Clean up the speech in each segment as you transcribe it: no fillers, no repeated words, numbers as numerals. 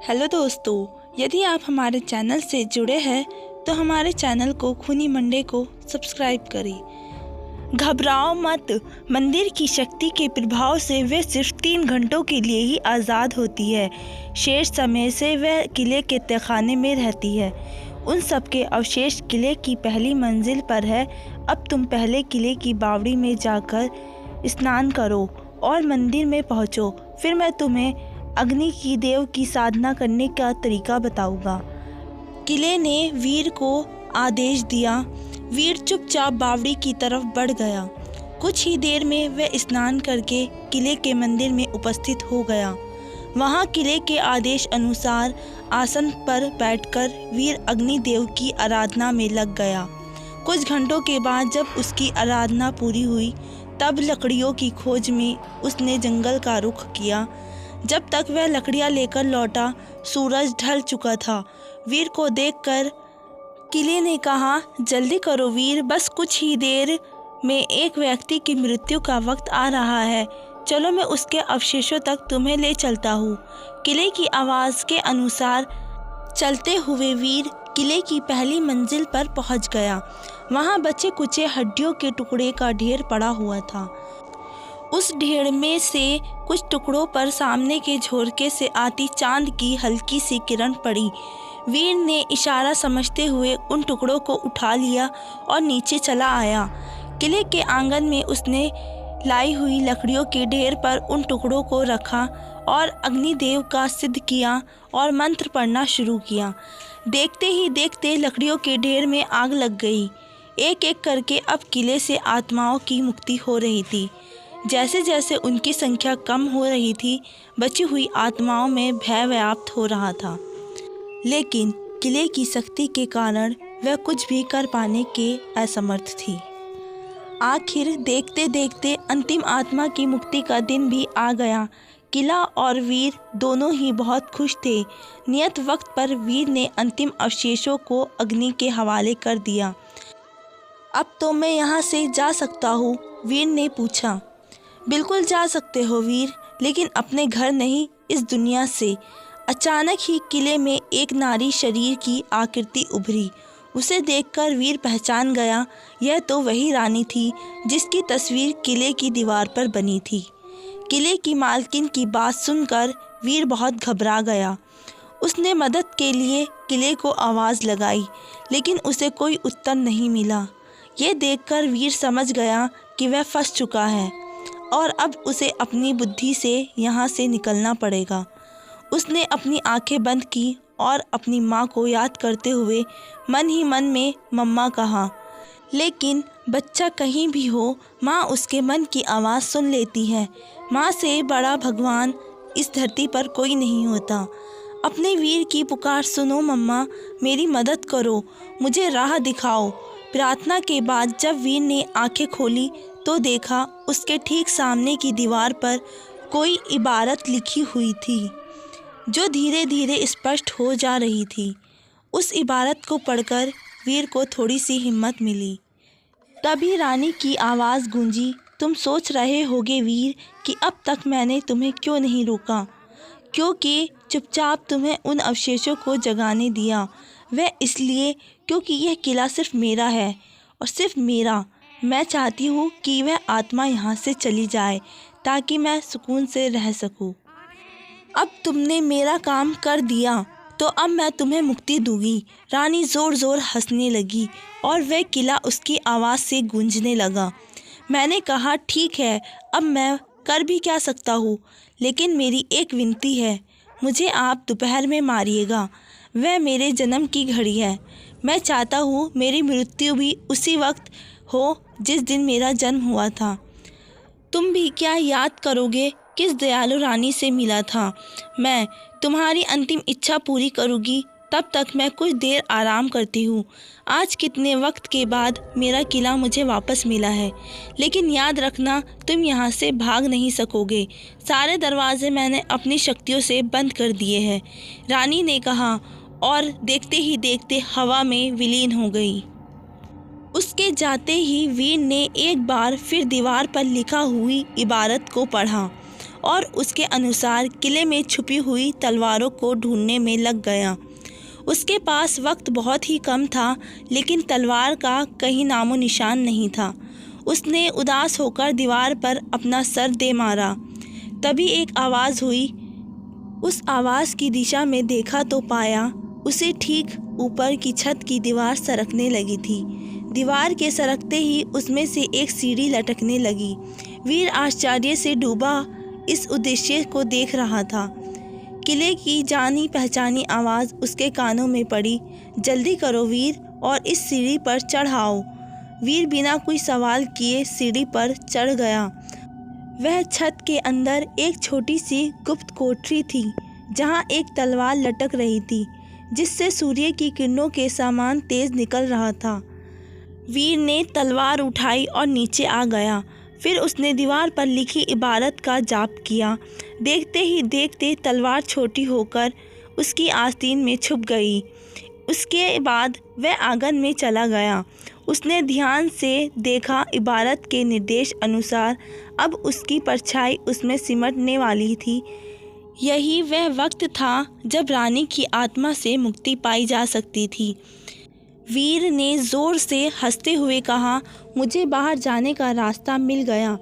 Hello दोस्तों, यदि आप हमारे चैनल से जुड़े हैं तो हमारे चैनल को खूनी मंडे को सब्सक्राइब करें। घबराओ मत, मंदिर की शक्ति के प्रभाव से वह सिर्फ 3 घंटों के लिए ही आज़ाद होती है। शेष समय से वह किले के तहखाने में रहती है। उन सब के अवशेष किले की पहली मंजिल पर है। अब तुम पहले किले की बावड़ी में जाकर स्नान करो और मंदिर में पहुँचो। फिर मैं तुम्हें अग्नि की देव की साधना करने का तरीका बताऊंगा। किले ने वीर को आदेश दिया। वीर चुपचाप बावड़ी की तरफ बढ़ गया। कुछ ही देर में वह स्नान करके किले के मंदिर में उपस्थित हो गया। वहां किले के आदेश अनुसार आसन पर बैठकर वीर अग्नि देव की आराधना में लग गया। कुछ घंटों के बाद जब उसकी आराधना पूरी हुई तब लकड़ियों की खोज में उसने जंगल का रुख किया। जब तक वह लकड़ियां लेकर लौटा, सूरज ढल चुका था। वीर को देखकर किले ने कहा, जल्दी करो वीर, बस कुछ ही देर में एक व्यक्ति की मृत्यु का वक्त आ रहा है। चलो मैं उसके अवशेषों तक तुम्हें ले चलता हूँ। किले की आवाज़ के अनुसार चलते हुए वीर किले की पहली मंजिल पर पहुँच गया। वहाँ बचे कुचे हड्डियों के टुकड़े का ढेर पड़ा हुआ था। उस ढेर में से कुछ टुकड़ों पर सामने के झोंके से आती चांद की हल्की सी किरण पड़ी। वीर ने इशारा समझते हुए उन टुकड़ों को उठा लिया और नीचे चला आया। किले के आंगन में उसने लाई हुई लकड़ियों के ढेर पर उन टुकड़ों को रखा और अग्निदेव का सिद्ध किया और मंत्र पढ़ना शुरू किया। देखते ही देखते लकड़ियों के ढेर में आग लग गई। एक एक करके अब किले से आत्माओं की मुक्ति हो रही थी। जैसे जैसे उनकी संख्या कम हो रही थी, बची हुई आत्माओं में भय व्याप्त हो रहा था। लेकिन किले की शक्ति के कारण वह कुछ भी कर पाने के असमर्थ थी। आखिर देखते देखते अंतिम आत्मा की मुक्ति का दिन भी आ गया। किला और वीर दोनों ही बहुत खुश थे। नियत वक्त पर वीर ने अंतिम अवशेषों को अग्नि के हवाले कर दिया। अब तो मैं यहाँ से जा सकता हूँ? वीर ने पूछा। बिल्कुल जा सकते हो वीर, लेकिन अपने घर नहीं, इस दुनिया से। अचानक ही किले में एक नारी शरीर की आकृति उभरी। उसे देखकर वीर पहचान गया, यह तो वही रानी थी जिसकी तस्वीर किले की दीवार पर बनी थी। किले की मालकिन की बात सुनकर वीर बहुत घबरा गया। उसने मदद के लिए किले को आवाज़ लगाई, लेकिन उसे कोई उत्तर नहीं मिला। यह देखकर वीर समझ गया कि वह फंस चुका है और अब उसे अपनी बुद्धि से यहाँ से निकलना पड़ेगा। उसने अपनी आंखें बंद की और अपनी माँ को याद करते हुए मन ही मन में मम्मा कहा। लेकिन बच्चा कहीं भी हो, माँ उसके मन की आवाज़ सुन लेती है। माँ से बड़ा भगवान इस धरती पर कोई नहीं होता। अपने वीर की पुकार सुनो मम्मा, मेरी मदद करो, मुझे राह दिखाओ। प्रार्थना के बाद जब वीर ने आंखें खोली तो देखा उसके ठीक सामने की दीवार पर कोई इबारत लिखी हुई थी जो धीरे धीरे स्पष्ट हो जा रही थी। उस इबारत को पढ़कर वीर को थोड़ी सी हिम्मत मिली। तभी रानी की आवाज़ गूंजी, तुम सोच रहे होगे वीर कि अब तक मैंने तुम्हें क्यों नहीं रोका, क्योंकि चुपचाप तुम्हें उन अवशेषों को जगाने दिया। वह इसलिए क्योंकि यह किला सिर्फ मेरा है और सिर्फ मेरा। मैं चाहती हूँ कि वह आत्मा यहाँ से चली जाए ताकि मैं सुकून से रह सकूँ। अब तुमने मेरा काम कर दिया तो अब मैं तुम्हें मुक्ति दूंगी। रानी ज़ोर ज़ोर हंसने लगी और वह किला उसकी आवाज़ से गूंजने लगा। मैंने कहा, ठीक है, अब मैं कर भी क्या सकता हूँ, लेकिन मेरी एक विनती है, मुझे आप दोपहर में मारिएगा। वह मेरे जन्म की घड़ी है। मैं चाहता हूँ मेरी मृत्यु भी उसी वक्त हो जिस दिन मेरा जन्म हुआ था। तुम भी क्या याद करोगे किस दयालु रानी से मिला था। मैं तुम्हारी अंतिम इच्छा पूरी करूँगी। तब तक मैं कुछ देर आराम करती हूँ। आज कितने वक्त के बाद मेरा किला मुझे वापस मिला है, लेकिन याद रखना तुम यहाँ से भाग नहीं सकोगे। सारे दरवाजे मैंने अपनी शक्तियों से बंद कर दिए हैं, रानी ने कहा और देखते ही देखते हवा में विलीन हो गई। उसके जाते ही वीर ने एक बार फिर दीवार पर लिखा हुई इबारत को पढ़ा और उसके अनुसार किले में छुपी हुई तलवारों को ढूंढने में लग गया। उसके पास वक्त बहुत ही कम था, लेकिन तलवार का कहीं नामो निशान नहीं था। उसने उदास होकर दीवार पर अपना सर दे मारा। तभी एक आवाज़ हुई। उस आवाज़ की दिशा में देखा तो पाया उसे ठीक ऊपर की छत की दीवार सरकने लगी थी। दीवार के सरकते ही उसमें से एक सीढ़ी लटकने लगी। वीर आश्चर्य से डूबा इस उद्देश्य को देख रहा था। किले की जानी पहचानी आवाज़ उसके कानों में पड़ी। जल्दी करो वीर और इस सीढ़ी पर चढ़ाओ। वीर बिना कोई सवाल किए सीढ़ी पर चढ़ गया। वह छत के अंदर एक छोटी सी गुप्त कोठरी थी, जहां एक तलवार लटक रही थी, जिससे सूर्य की किरणों के समान तेज निकल रहा था। वीर ने तलवार उठाई और नीचे आ गया। फिर उसने दीवार पर लिखी इबारत का जाप किया। देखते ही देखते तलवार छोटी होकर उसकी आस्तीन में छुप गई। उसके बाद वह आंगन में चला गया। उसने ध्यान से देखा। इबारत के निर्देश अनुसार अब उसकी परछाई उसमें सिमटने वाली थी। यही वह वक्त था जब रानी की आत्मा से मुक्ति पाई जा सकती थी। वीर ने ज़ोर से हंसते हुए कहा, मुझे बाहर जाने का रास्ता मिल गया।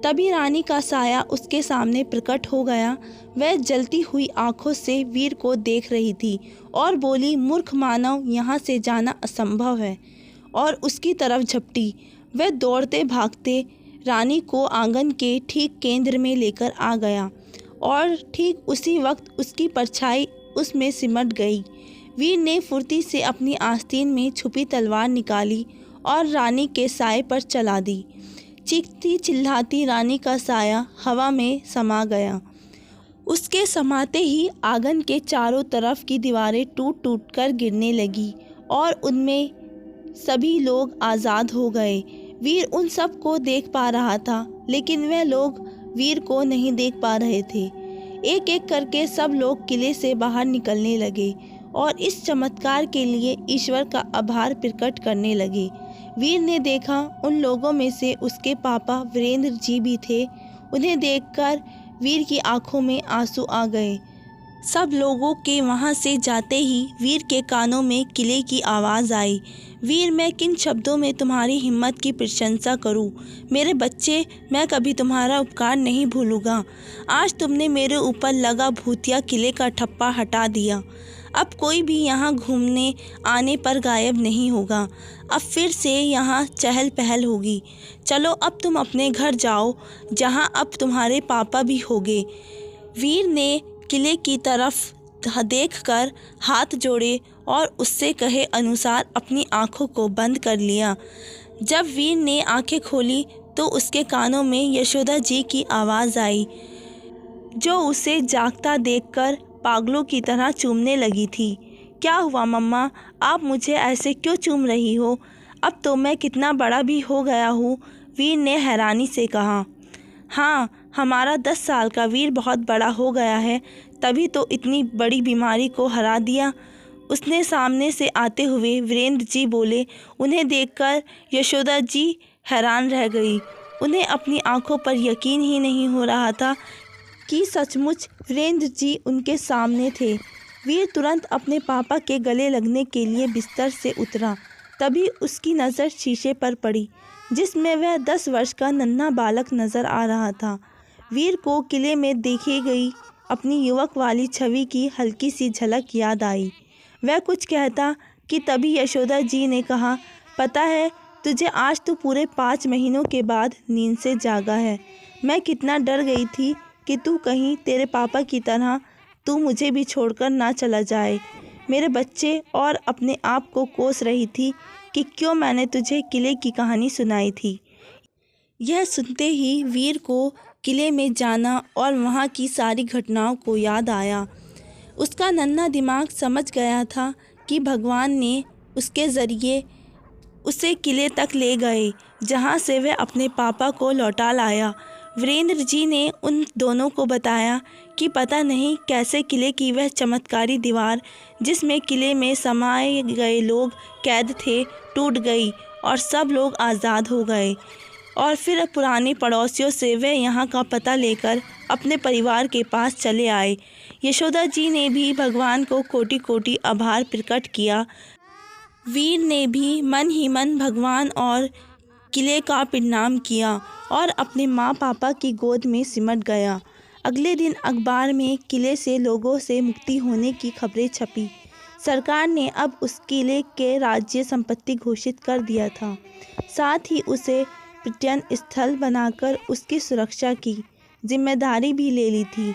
तभी रानी का साया उसके सामने प्रकट हो गया। वह जलती हुई आंखों से वीर को देख रही थी और बोली, मूर्ख मानव, यहाँ से जाना असंभव है, और उसकी तरफ झपटी। वह दौड़ते भागते रानी को आंगन के ठीक केंद्र में लेकर आ गया और ठीक उसी वक्त उसकी परछाई उसमें सिमट गई। वीर ने फुर्ती से अपनी आस्तीन में छुपी तलवार निकाली और रानी के साए पर चला दी। चीखती चिल्लाती रानी का साया हवा में समा गया। उसके समाते ही आंगन के चारों तरफ की दीवारें टूट टूट कर गिरने लगी और उनमें सभी लोग आज़ाद हो गए। वीर उन सब को देख पा रहा था, लेकिन वह लोग वीर को नहीं देख पा रहे थे। एक एक करके सब लोग किले से बाहर निकलने लगे और इस चमत्कार के लिए ईश्वर का आभार प्रकट करने लगे। वीर ने देखा उन लोगों में से उसके पापा वीरेंद्र जी भी थे। उन्हें देखकर वीर की आंखों में आंसू आ गए। सब लोगों के वहां से जाते ही वीर के कानों में किले की आवाज़ आई। वीर, मैं किन शब्दों में तुम्हारी हिम्मत की प्रशंसा करूं? मेरे बच्चे, मैं कभी तुम्हारा उपकार नहीं भूलूंगा। आज तुमने मेरे ऊपर लगा भूतिया किले का ठप्पा हटा दिया। अब कोई भी यहाँ घूमने आने पर गायब नहीं होगा। अब फिर से यहाँ चहल पहल होगी। चलो अब तुम अपने घर जाओ, जहाँ अब तुम्हारे पापा भी होंगे। वीर ने किले की तरफ देखकर हाथ जोड़े और उससे कहे अनुसार अपनी आंखों को बंद कर लिया। जब वीर ने आंखें खोली तो उसके कानों में यशोदा जी की आवाज़ आई, जो उसे जागता देखकर पागलों की तरह चूमने लगी थी। क्या हुआ मम्मा, आप मुझे ऐसे क्यों चूम रही हो? अब तो मैं कितना बड़ा भी हो गया हूँ, वीर ने हैरानी से कहा। हाँ, हमारा 10 साल का वीर बहुत बड़ा हो गया है, तभी तो इतनी बड़ी बीमारी को हरा दिया। उसने सामने से आते हुए वीरेंद्र जी बोले। उन्हें देखकर यशोदा जी हैरान रह गई। उन्हें अपनी आंखों पर यकीन ही नहीं हो रहा था कि सचमुच वीरेंद्र जी उनके सामने थे। वीर तुरंत अपने पापा के गले लगने के लिए बिस्तर से उतरा। तभी उसकी नज़र शीशे पर पड़ी, जिसमें वह 10 वर्ष का नन्हा बालक नज़र आ रहा था। वीर को किले में देखी गई अपनी युवक वाली छवि की हल्की सी झलक याद आई। वह कुछ कहता कि तभी यशोदा जी ने कहा, पता है तुझे, आज तो पूरे 5 महीनों के बाद नींद से जागा है। मैं कितना डर गई थी कि तू कहीं तेरे पापा की तरह तू मुझे भी छोड़कर ना चला जाए। मेरे बच्चे, और अपने आप को कोस रही थी कि क्यों मैंने तुझे किले की कहानी सुनाई थी। यह सुनते ही वीर को किले में जाना और वहाँ की सारी घटनाओं को याद आया। उसका नन्हा दिमाग समझ गया था कि भगवान ने उसके ज़रिए उसे किले तक ले गए, जहाँ से वह अपने पापा को लौटा लाया। वीरेंद्र जी ने उन दोनों को बताया कि पता नहीं कैसे किले की वह चमत्कारी दीवार, जिसमें किले में समाये गए लोग कैद थे, टूट गई और सब लोग आज़ाद हो गए। और फिर पुराने पड़ोसियों से वे यहाँ का पता लेकर अपने परिवार के पास चले आए। यशोदा जी ने भी भगवान को कोटि कोटि आभार प्रकट किया। वीर ने भी मन ही मन भगवान और किले का प्रणाम किया और अपने माँ पापा की गोद में सिमट गया। अगले दिन अखबार में किले से लोगों से मुक्ति होने की खबरें छपी। सरकार ने अब उस किले के राज्य संपत्ति घोषित कर दिया था, साथ ही उसे पर्यटन स्थल बनाकर उसकी सुरक्षा की जिम्मेदारी भी ले ली थी।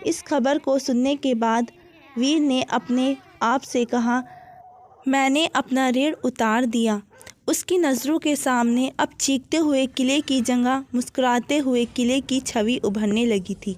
इस खबर को सुनने के बाद वीर ने अपने आप से कहा, मैंने अपना ऋण उतार दिया। उसकी नज़रों के सामने अब चीखते हुए किले की जगह मुस्कुराते हुए किले की छवि उभरने लगी थी।